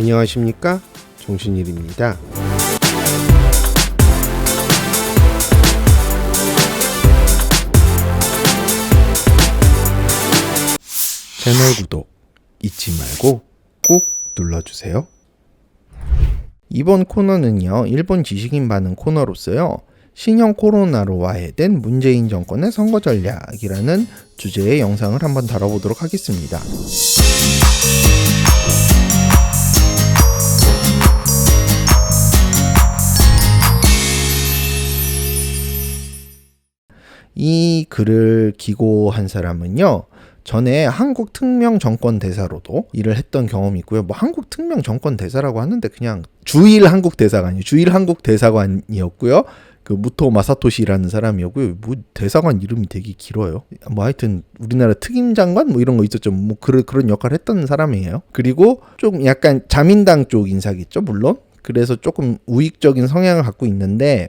안녕하십니까, 정신일입니다. 채널 구독 잊지 말고 꼭 눌러주세요. 이번 코너는요, 일본 지식인 반응 코너로서요, 신형 코로나로 와해된 문재인 정권의 선거 전략이라는 주제의 영상을 한번 다뤄보도록 하겠습니다. 이 글을 기고한 사람은요, 전에 한국 특명 정권 대사로도 일을 했던 경험이 있고요. 뭐 한국 특명 정권 대사라고 하는데 그냥 주일 한국 대사관이에요. 주일 한국 대사관이었고요. 그 무토 마사토시라는 사람이었고요. 뭐 대사관 이름이 되게 길어요. 뭐 하여튼 우리나라 특임장관 뭐 이런 거 있었죠. 뭐 그런 역할을 했던 사람이에요. 그리고 좀 약간 자민당 쪽 인사겠죠, 물론. 그래서 조금 우익적인 성향을 갖고 있는데,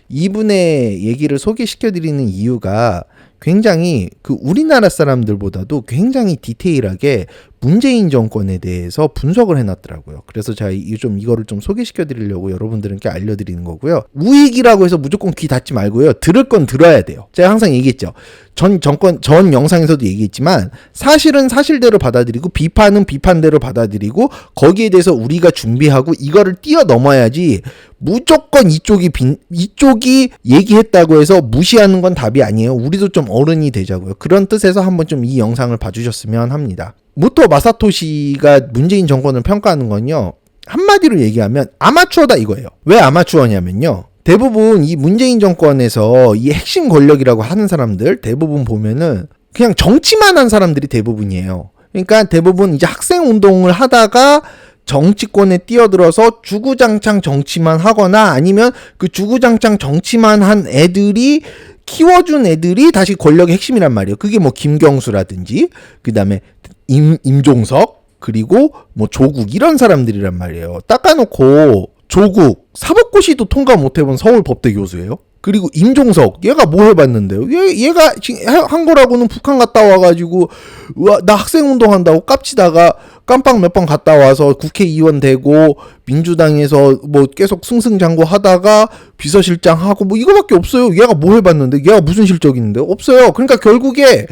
이분의 얘기를 소개시켜드리는 이유가 굉장히 그 우리나라 사람들보다도 굉장히 디테일하게 문재인 정권에 대해서 분석을 해놨더라고요. 그래서 제가 이거를 좀 소개시켜드리려고 여러분들께 알려드리는 거고요. 우익이라고 해서 무조건 귀 닫지 말고요. 들을 건 들어야 돼요. 제가 항상 얘기했죠. 전 영상에서도 얘기했지만, 사실은 사실대로 받아들이고 비판은 비판대로 받아들이고 거기에 대해서 우리가 준비하고 이거를 뛰어넘어야지, 무조건 이쪽이 얘기했다고 해서 무시하는 건 답이 아니에요. 우리도 좀 어른이 되자고요. 그런 뜻에서 한번 좀 이 영상을 봐주셨으면 합니다. 무토 마사토시가 문재인 정권을 평가하는 건요, 한마디로 얘기하면 아마추어다 이거예요. 왜 아마추어냐면요, 대부분 이 문재인 정권에서 이 핵심 권력이라고 하는 사람들 대부분 보면은 그냥 정치만 한 사람들이 대부분이에요. 그러니까 대부분 이제 학생 운동을 하다가 정치권에 뛰어들어서 주구장창 정치만 하거나, 아니면 그 주구장창 정치만 한 애들이 키워준 애들이 다시 권력의 핵심이란 말이에요. 그게 뭐 김경수라든지, 그 다음에 임종석, 그리고 뭐 조국, 이런 사람들이란 말이에요. 닦아놓고 조국 사법고시도 통과 못해본 서울법대 교수예요. 그리고 임종석, 얘가 뭐 해봤는데요? 얘가 지금 한 거라고는 북한 갔다 와가지고, 나 학생운동 한다고 깝치다가 깜빵 몇 번 갔다 와서 국회의원 되고 민주당에서 뭐 계속 승승장구 하다가 비서실장 하고 뭐 이거밖에 없어요. 얘가 뭐 해봤는데? 얘가 무슨 실적이 있는데? 없어요. 그러니까 결국에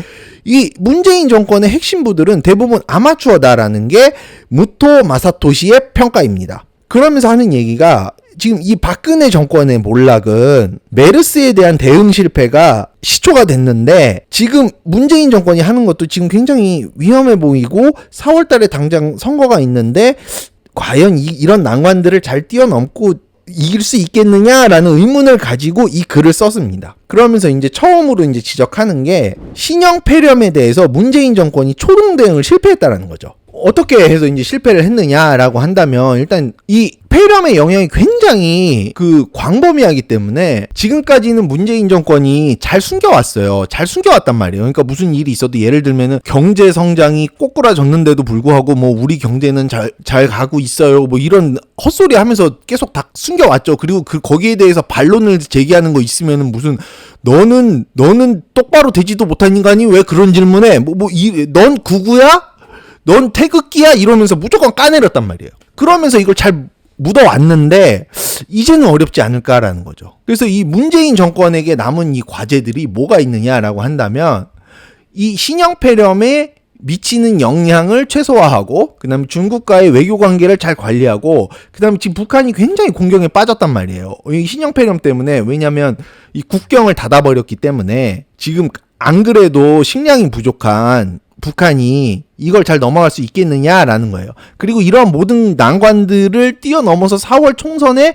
이 문재인 정권의 핵심부들은 대부분 아마추어다라는 게 무토 마사토시의 평가입니다. 그러면서 하는 얘기가, 지금 이 박근혜 정권의 몰락은 메르스에 대한 대응 실패가 시초가 됐는데, 지금 문재인 정권이 하는 것도 지금 굉장히 위험해 보이고 4월 달에 당장 선거가 있는데 과연 이런 난관들을 잘 뛰어넘고 이길 수 있겠느냐라는 의문을 가지고 이 글을 썼습니다. 그러면서 이제 처음으로 이제 지적하는 게, 신형 폐렴에 대해서 문재인 정권이 초동 대응을 실패했다라는 거죠. 어떻게 해서 이제 실패를 했느냐라고 한다면, 일단 이 폐렴의 영향이 굉장히 광범위하기 때문에 지금까지는 문재인 정권이 잘 숨겨왔어요. 잘 숨겨왔단 말이에요. 그러니까 무슨 일이 있어도, 예를 들면은 경제 성장이 꼬꾸라졌는데도 불구하고 뭐 우리 경제는 잘 가고 있어요, 뭐 이런 헛소리 하면서 계속 다 숨겨왔죠. 그리고 거기에 대해서 반론을 제기하는 거 있으면은 무슨 너는 똑바로 되지도 못한 인간이 왜 그런 질문해? 넌 구구야? 넌 태극기야? 이러면서 무조건 까내렸단 말이에요. 그러면서 이걸 잘 묻어왔는데 이제는 어렵지 않을까라는 거죠. 그래서 이 문재인 정권에게 남은 이 과제들이 뭐가 있느냐라고 한다면, 이 신형 폐렴에 미치는 영향을 최소화하고, 그 다음에 중국과의 외교 관계를 잘 관리하고, 그 다음에 지금 북한이 굉장히 공경에 빠졌단 말이에요. 이 신형 폐렴 때문에. 왜냐면 이 국경을 닫아버렸기 때문에 지금 안 그래도 식량이 부족한 북한이 이걸 잘 넘어갈 수 있겠느냐라는 거예요. 그리고 이런 모든 난관들을 뛰어넘어서 4월 총선에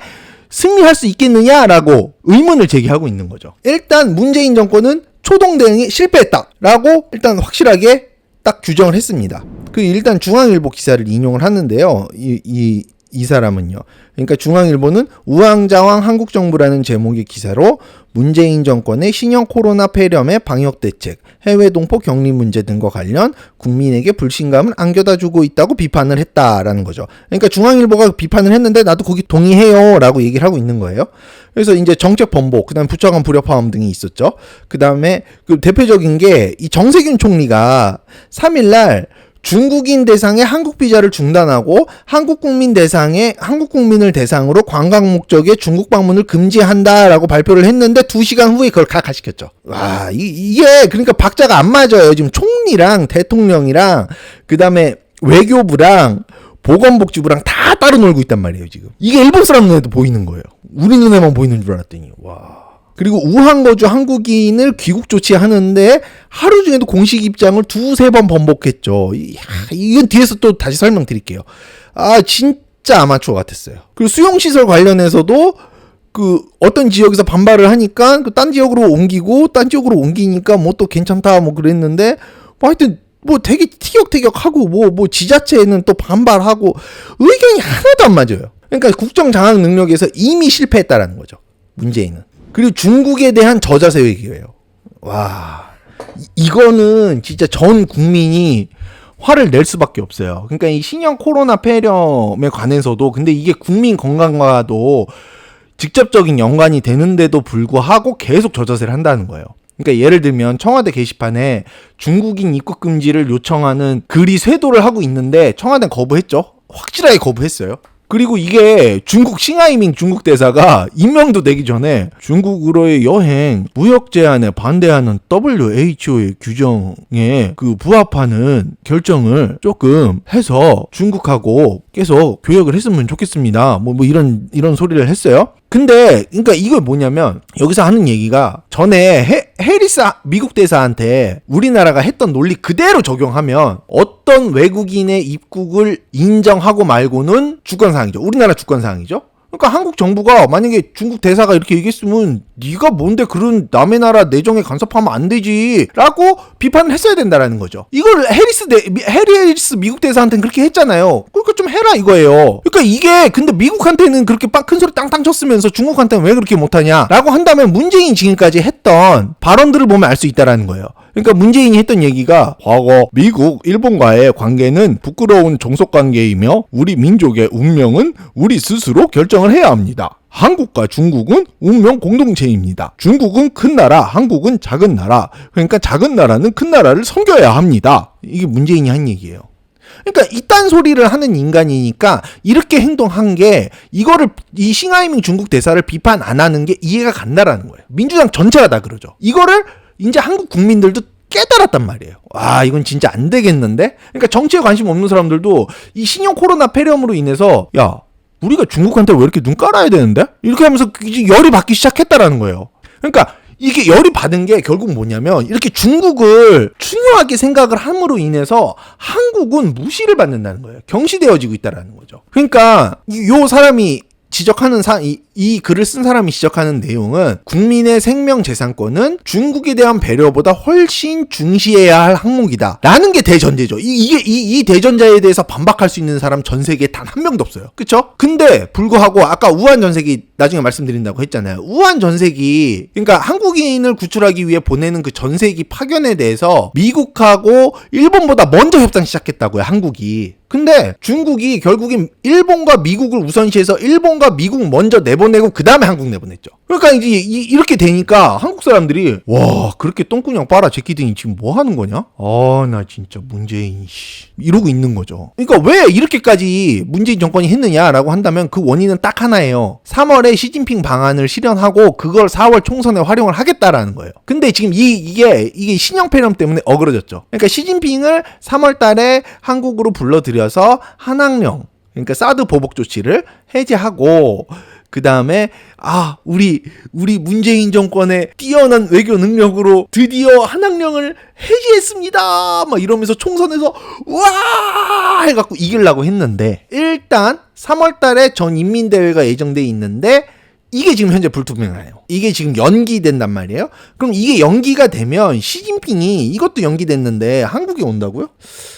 승리할 수 있겠느냐라고 의문을 제기하고 있는 거죠. 일단 문재인 정권은 초동 대응이 실패했다라고 일단 확실하게 딱 규정을 했습니다. 일단 중앙일보 기사를 인용을 하는데요. 이 사람은요. 그러니까 중앙일보는 우왕좌왕 한국정부라는 제목의 기사로 문재인 정권의 신형 코로나 폐렴의 방역대책, 해외 동포 격리 문제 등과 관련 국민에게 불신감을 안겨다주고 있다고 비판을 했다라는 거죠. 그러니까 중앙일보가 비판을 했는데 나도 거기 동의해요 라고 얘기를 하고 있는 거예요. 그래서 이제 정책 번복, 그 다음에 부처간 불협화음 등이 있었죠. 그 다음에 대표적인 게 이 정세균 총리가 3일날 중국인 대상의 한국 비자를 중단하고 한국 국민을 대상으로 관광 목적의 중국 방문을 금지한다라고 발표를 했는데 2시간 후에 그걸 각하시켰죠. 와, 이게 그러니까 박자가 안 맞아요. 지금 총리랑 대통령이랑 그다음에 외교부랑 보건복지부랑 다 따로 놀고 있단 말이에요, 지금. 이게 일본 사람 눈에도 보이는 거예요. 우리 눈에만 보이는 줄 알았더니. 와. 그리고 우한 거주 한국인을 귀국 조치하는데 하루 중에도 공식 입장을 2-3번 번복했죠. 이건 뒤에서 또 다시 설명드릴게요. 진짜 아마추어 같았어요. 그리고 수용시설 관련해서도 그 어떤 지역에서 반발을 하니까 그 딴 지역으로 옮기니까 뭐 또 괜찮다 뭐 그랬는데 뭐 하여튼 뭐 되게 티격태격하고 뭐 지자체는 또 반발하고 의견이 하나도 안 맞아요. 그러니까 국정 장악 능력에서 이미 실패했다라는 거죠. 문재인은. 그리고 중국에 대한 저자세 외교예요. 와, 이거는 진짜 전 국민이 화를 낼 수밖에 없어요. 그러니까 이 신형 코로나 폐렴에 관해서도 근데 이게 국민 건강과도 직접적인 연관이 되는데도 불구하고 계속 저자세를 한다는 거예요. 그러니까 예를 들면 청와대 게시판에 중국인 입국 금지를 요청하는 글이 쇄도를 하고 있는데 청와대는 거부했죠. 확실하게 거부했어요. 그리고 이게 중국 싱하이밍 중국 대사가 임명도 되기 전에 중국으로의 여행 무역 제한에 반대하는 WHO의 규정에 그 부합하는 결정을 조금 해서 중국하고 계속 교역을 했으면 좋겠습니다. 뭐 이런 소리를 했어요. 근데 그러니까 이걸 뭐냐면 여기서 하는 얘기가 전에 해리스 미국 대사한테 우리나라가 했던 논리 그대로 적용하면 어떤 외국인의 입국을 인정하고 말고는 주권사항이죠. 우리나라 주권사항이죠. 그러니까 한국 정부가 만약에 중국 대사가 이렇게 얘기했으면 네가 뭔데 그런 남의 나라 내정에 간섭하면 안 되지 라고 비판을 했어야 된다라는 거죠. 이걸 해리스 미국 대사한테는 그렇게 했잖아요. 그러니까 좀 해라 이거예요. 그러니까 이게 근데 미국한테는 그렇게 큰 소리 땅땅 쳤으면서 중국한테는 왜 그렇게 못하냐 라고 한다면 문재인 지금까지 했던 발언들을 보면 알 수 있다라는 거예요. 그러니까 문재인이 했던 얘기가 과거 미국, 일본과의 관계는 부끄러운 종속관계이며 우리 민족의 운명은 우리 스스로 결정을 해야 합니다. 한국과 중국은 운명 공동체입니다. 중국은 큰 나라, 한국은 작은 나라. 그러니까 작은 나라는 큰 나라를 섬겨야 합니다. 이게 문재인이 한 얘기예요. 그러니까 이딴 소리를 하는 인간이니까 이렇게 행동한 게 이거를 이 싱하이밍 중국 대사를 비판 안 하는 게 이해가 간다라는 거예요. 민주당 전체가 다 그러죠. 이거를 이제 한국 국민들도 깨달았단 말이에요. 와, 이건 진짜 안 되겠는데? 그러니까 정치에 관심 없는 사람들도 이 신형 코로나 폐렴으로 인해서 야, 우리가 중국한테 왜 이렇게 눈 깔아야 되는데? 이렇게 하면서 이제 열이 받기 시작했다라는 거예요. 그러니까 이게 열이 받은 게 결국 뭐냐면 이렇게 중국을 중요하게 생각을 함으로 인해서 한국은 무시를 받는다는 거예요. 경시되어지고 있다라는 거죠. 그러니까 요 사람이 지적하는 이 글을 쓴 사람이 지적하는 내용은 국민의 생명 재산권은 중국에 대한 배려보다 훨씬 중시해야 할 항목이다 라는 게 대전제죠. 이 대전제에 대해서 반박할 수 있는 사람 전 세계에 단 한 명도 없어요. 그쵸? 근데 불구하고 아까 우한 전세기 나중에 말씀드린다고 했잖아요. 우한 전세기 그러니까 한국인을 구출하기 위해 보내는 그 전세기 파견에 대해서 미국하고 일본보다 먼저 협상 시작했다고요. 한국이. 근데 중국이 결국엔 일본과 미국을 우선시해서 일본과 미국 먼저 내보내고 그 다음에 한국 내보냈죠. 그러니까 이제 이렇게 되니까 한국 사람들이 와, 그렇게 똥꾸녕 빨아 제끼더니 지금 뭐 하는 거냐? 나 진짜 문재인 이러고 있는 거죠. 그러니까 왜 이렇게까지 문재인 정권이 했느냐라고 한다면 그 원인은 딱 하나예요. 3월에 시진핑 방안을 실현하고 그걸 4월 총선에 활용을 하겠다라는 거예요. 근데 지금 이게 신형 폐렴 때문에 어그러졌죠. 그러니까 시진핑을 3월 달에 한국으로 불러들여서 한학령 그러니까 사드 보복 조치를 해제하고 그 다음에 우리 문재인 정권의 뛰어난 외교 능력으로 드디어 한학령을 해제했습니다 막 이러면서 총선에서 와 해갖고 이기려고 했는데 일단 3월 달에 전 인민대회가 예정돼 있는데 이게 지금 현재 불투명해요. 이게 지금 연기된단 말이에요. 그럼 이게 연기가 되면 시진핑이 이것도 연기됐는데 한국에 온다고요?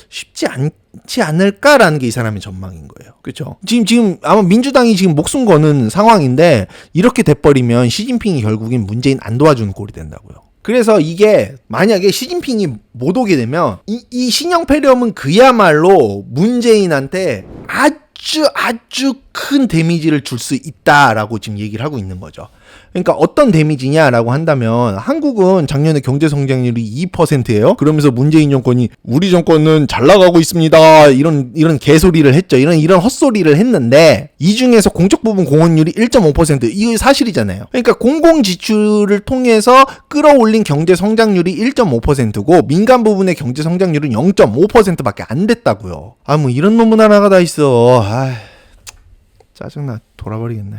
쉽지 않지 않을까라는 게 이 사람의 전망인 거예요. 그렇죠? 지금 아마 민주당이 지금 목숨 거는 상황인데 이렇게 돼버리면 시진핑이 결국엔 문재인 안 도와주는 꼴이 된다고요. 그래서 이게 만약에 시진핑이 못 오게 되면 이 신형 폐렴은 그야말로 문재인한테 아주 큰 데미지를 줄 수 있다라고 지금 얘기를 하고 있는 거죠. 그러니까 어떤 데미지냐라고 한다면 한국은 작년에 경제 성장률이 2%예요. 그러면서 문재인 정권이 우리 정권은 잘 나가고 있습니다. 이런 개소리를 했죠. 이런 헛소리를 했는데 이 중에서 공적 부분 공헌율이 1.5% 이거 사실이잖아요. 그러니까 공공 지출을 통해서 끌어올린 경제 성장률이 1.5%고 민간 부분의 경제 성장률은 0.5%밖에 안 됐다고요. 뭐 이런 논문 하나가 다 있어. 짜증나 돌아버리겠네.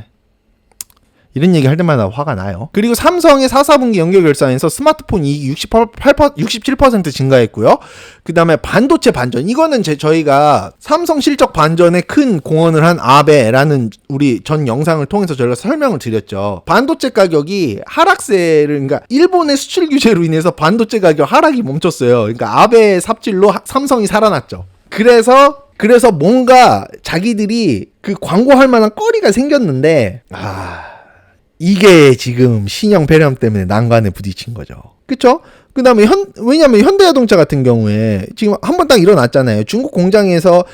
이런 얘기 할 때마다 화가 나요. 그리고 삼성의 4사분기 연결결산에서 스마트폰 이익이 67% 증가했고요. 그 다음에 반도체 반전. 이거는 저희가 삼성 실적 반전에 큰 공헌을 한 아베라는 우리 전 영상을 통해서 저희가 설명을 드렸죠. 반도체 가격이 하락세를, 그러니까 일본의 수출 규제로 인해서 반도체 가격 하락이 멈췄어요. 그러니까 아베의 삽질로 삼성이 살아났죠. 그래서 뭔가 자기들이 그 광고할 만한 거리가 생겼는데, 이게 지금 신형 폐렴 때문에 난관에 부딪힌 거죠. 그쵸? 그 다음에 왜냐면 현대자동차 같은 경우에 지금 한번 딱 일어났잖아요. 중국 공장에서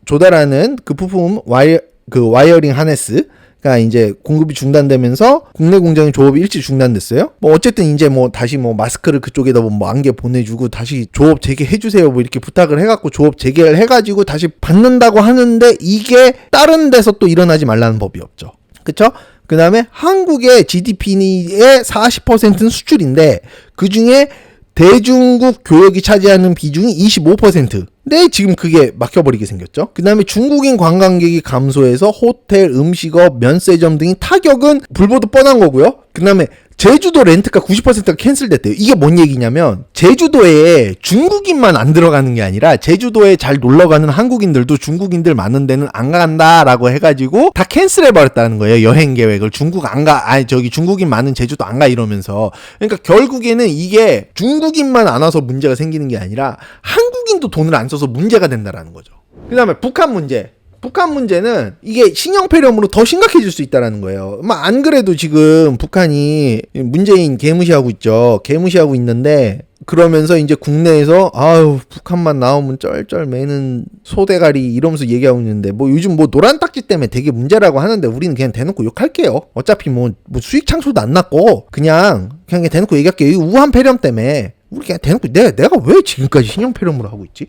조달하는 그 부품 와이어링 하네스가 이제 공급이 중단되면서 국내 공장의 조업이 일찍 중단됐어요. 어쨌든 이제 다시 마스크를 그쪽에다 안개 보내주고 다시 조업 재개해주세요. 이렇게 부탁을 해갖고 조업 재개를 해가지고 다시 받는다고 하는데 이게 다른 데서 또 일어나지 말라는 법이 없죠. 그쵸? 그 다음에 한국의 GDP의 40%는 수출인데 그 중에 대중국 교역이 차지하는 비중이 25%. 근데 지금 그게 막혀버리게 생겼죠. 그 다음에 중국인 관광객이 감소해서 호텔, 음식업, 면세점 등이 타격은 불보듯 뻔한 거고요. 그 다음에 제주도 렌트카 90%가 캔슬됐대요. 이게 뭔 얘기냐면 제주도에 중국인만 안 들어가는 게 아니라 제주도에 잘 놀러가는 한국인들도 중국인들 많은 데는 안 간다라고 해가지고 다 캔슬해버렸다는 거예요. 여행 계획을. 중국인 많은 제주도 안 가 이러면서. 그러니까 결국에는 이게 중국인만 안 와서 문제가 생기는 게 아니라 한국인도 돈을 안 써서 문제가 된다라는 거죠. 그 다음에 북한 문제는 이게 신형 폐렴으로 더 심각해질 수 있다라는 거예요. 안 그래도 지금 북한이 문재인 개무시하고 있죠. 개무시하고 있는데 그러면서 이제 국내에서 북한만 나오면 쩔쩔 매는 소대가리 이러면서 얘기하고 있는데 요즘 노란 딱지 때문에 되게 문제라고 하는데 우리는 그냥 대놓고 욕할게요. 어차피 수익 창출도 안 났고 그냥 대놓고 얘기할게요. 이 우한 폐렴 때문에 우리 그냥 대놓고 내가 왜 지금까지 신형 폐렴으로 하고 있지?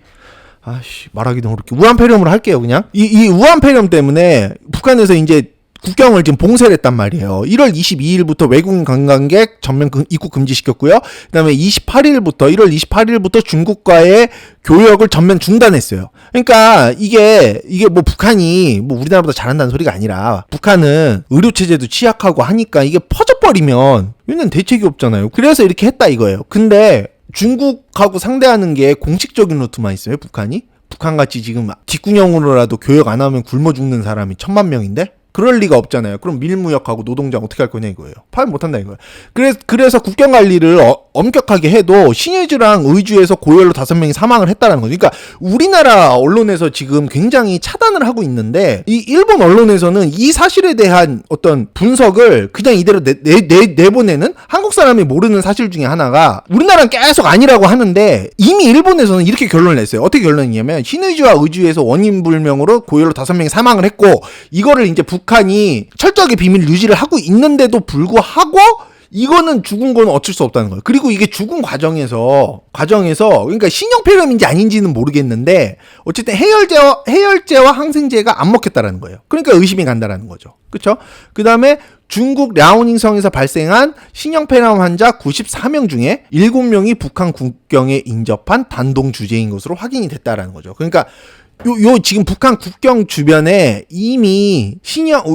말하기도 어렵게 우한 폐렴으로 할게요. 그냥 이 우한 폐렴 때문에 북한에서 이제 국경을 지금 봉쇄를 했단 말이에요. 1월 22일부터 외국인 관광객 전면 입국 금지시켰고요. 그다음에 1월 28일부터 중국과의 교역을 전면 중단했어요. 그러니까 이게 북한이 우리나라보다 잘한다는 소리가 아니라 북한은 의료 체제도 취약하고 하니까 이게 퍼져버리면 얘는 대책이 없잖아요. 그래서 이렇게 했다 이거예요. 근데 중국하고 상대하는 게 공식적인 루트만 있어요, 북한이? 북한같이 지금 뒷구녕으로라도 교역 안 하면 굶어 죽는 사람이 1000만 명인데? 그럴 리가 없잖아요. 그럼 밀무역하고 노동장 어떻게 할 거냐 이거예요. 파악 못한다 이거예요. 그래서 국경 관리를 엄격하게 해도 신의주랑 의주에서 고열로 5명이 사망을 했다는 거죠. 그러니까 우리나라 언론에서 지금 굉장히 차단을 하고 있는데 이 일본 언론에서는 이 사실에 대한 어떤 분석을 그냥 이대로 내보내는 한국 사람이 모르는 사실 중에 하나가 우리나라는 계속 아니라고 하는데 이미 일본에서는 이렇게 결론을 냈어요. 어떻게 결론이냐면 신의주와 의주에서 원인 불명으로 고열로 5명이 사망을 했고 이거를 이제 북한이 철저하게 비밀 유지를 하고 있는데도 불구하고 이거는 죽은 건 어쩔 수 없다는 거예요. 그리고 이게 죽은 과정에서 그러니까 신형 폐렴인지 아닌지는 모르겠는데 어쨌든 해열제와 항생제가 안 먹혔다라는 거예요. 그러니까 의심이 간다라는 거죠. 그렇죠? 그다음에 중국 랴오닝성에서 발생한 신형 폐렴 환자 94명 중에 7명이 북한 국경에 인접한 단동 주재인 것으로 확인이 됐다라는 거죠. 그러니까 지금 북한 국경 주변에 이미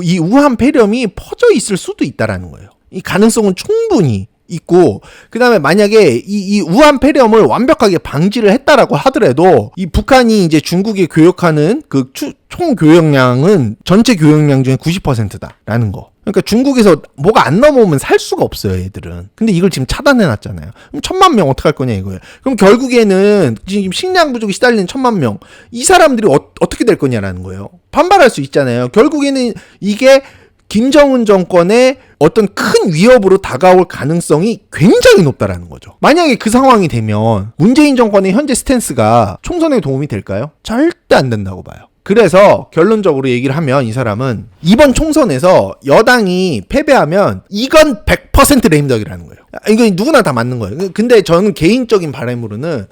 이 우한 폐렴이 퍼져 있을 수도 있다라는 거예요. 이 가능성은 충분히 있고, 그 다음에 만약에 이 우한 폐렴을 완벽하게 방지를 했다라고 하더라도 이 북한이 이제 중국에 교역하는 그 총 교역량은 전체 교역량 중에 90%다라는 거. 그러니까 중국에서 뭐가 안 넘어오면 살 수가 없어요, 얘들은. 근데 이걸 지금 차단해놨잖아요. 그럼 1000만 명 어떡할 거냐 이거예요. 그럼 결국에는 지금 식량 부족에 시달리는 1000만 명, 이 사람들이 어떻게 될 거냐라는 거예요. 반발할 수 있잖아요. 결국에는 이게 김정은 정권의 어떤 큰 위협으로 다가올 가능성이 굉장히 높다라는 거죠. 만약에 그 상황이 되면 문재인 정권의 현재 스탠스가 총선에 도움이 될까요? 절대 안 된다고 봐요. 그래서 결론적으로 얘기를 하면 이 사람은 이번 총선에서 여당이 패배하면 이건 100% 레임덕이라는 거예요. 이거 누구나 다 맞는 거예요. 근데 저는 개인적인 바람으로는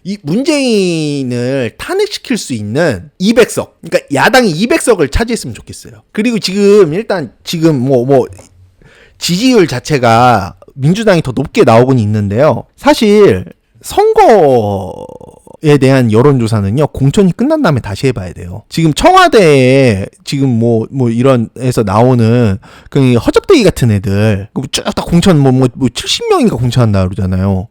이 문재인을 탄핵시킬 수 있는 200석, 그러니까 야당이 200석을 차지했으면 좋겠어요. 그리고 지금 일단 지금 뭐 지지율 자체가 민주당이 더 높게 나오곤 있는데요. 사실 선거에 대한 여론조사는요, 공천이 끝난 다음에 다시 해봐야 돼요. 지금 청와대에 지금 뭐 이런 에서 나오는 그 허접대기 같은 애들 쭉 다 공천 뭐 70명인가 공천한다 그러잖아요.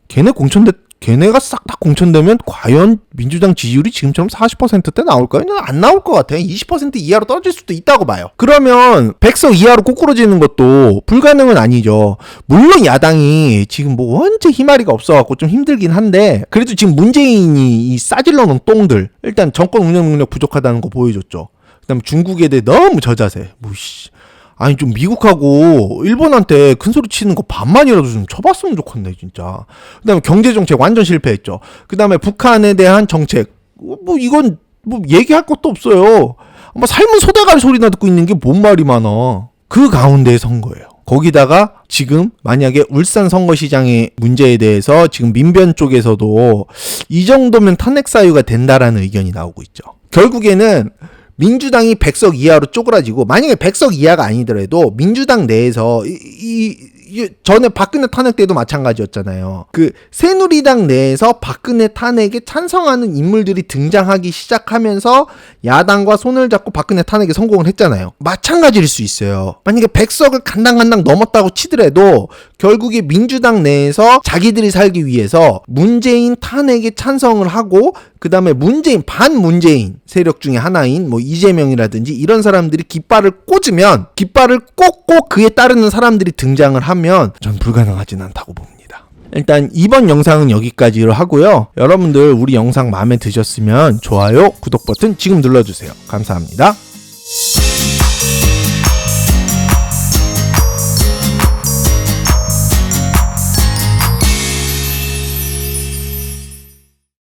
걔네가 싹 다 공천되면 과연 민주당 지지율이 지금처럼 40%대 나올까요? 안 나올 것 같아요. 20% 이하로 떨어질 수도 있다고 봐요. 그러면 100석 이하로 꼬꾸러지는 것도 불가능은 아니죠. 물론 야당이 지금 뭐 원체 희마리가 없어갖고 좀 힘들긴 한데 그래도 지금 문재인이 이 싸질러 놓은 똥들 일단 정권 운영 능력 부족하다는 거 보여줬죠. 그다음에 중국에 대해 너무 저자세. 아니 좀 미국하고 일본한테 큰 소리 치는 거 반만이라도 좀 쳐봤으면 좋겠네 진짜. 그다음에 경제 정책 완전 실패했죠. 그다음에 북한에 대한 정책 이건 얘기할 것도 없어요. 삶은 소대가리 소리나 듣고 있는 게 뭔 말이 많아. 그 가운데 선거예요. 거기다가 지금 만약에 울산 선거시장의 문제에 대해서 지금 민변 쪽에서도 이 정도면 탄핵 사유가 된다라는 의견이 나오고 있죠. 결국에는 민주당이 100석 이하로 쪼그라지고 만약에 100석 이하가 아니더라도 민주당 내에서 전에 박근혜 탄핵 때도 마찬가지였잖아요. 그 새누리당 내에서 박근혜 탄핵에 찬성하는 인물들이 등장하기 시작하면서 야당과 손을 잡고 박근혜 탄핵에 성공을 했잖아요. 마찬가지일 수 있어요. 만약에 100석을 간당간당 넘었다고 치더라도 결국에 민주당 내에서 자기들이 살기 위해서 문재인 탄핵에 찬성을 하고 그 다음에 반문재인 세력 중에 하나인 이재명이라든지 이런 사람들이 깃발을 꽂으면 깃발을 꽂고 그에 따르는 사람들이 등장을 하면 전 불가능하진 않다고 봅니다. 일단 이번 영상은 여기까지로 하고요. 여러분들 우리 영상 마음에 드셨으면 좋아요, 구독 버튼 지금 눌러주세요. 감사합니다.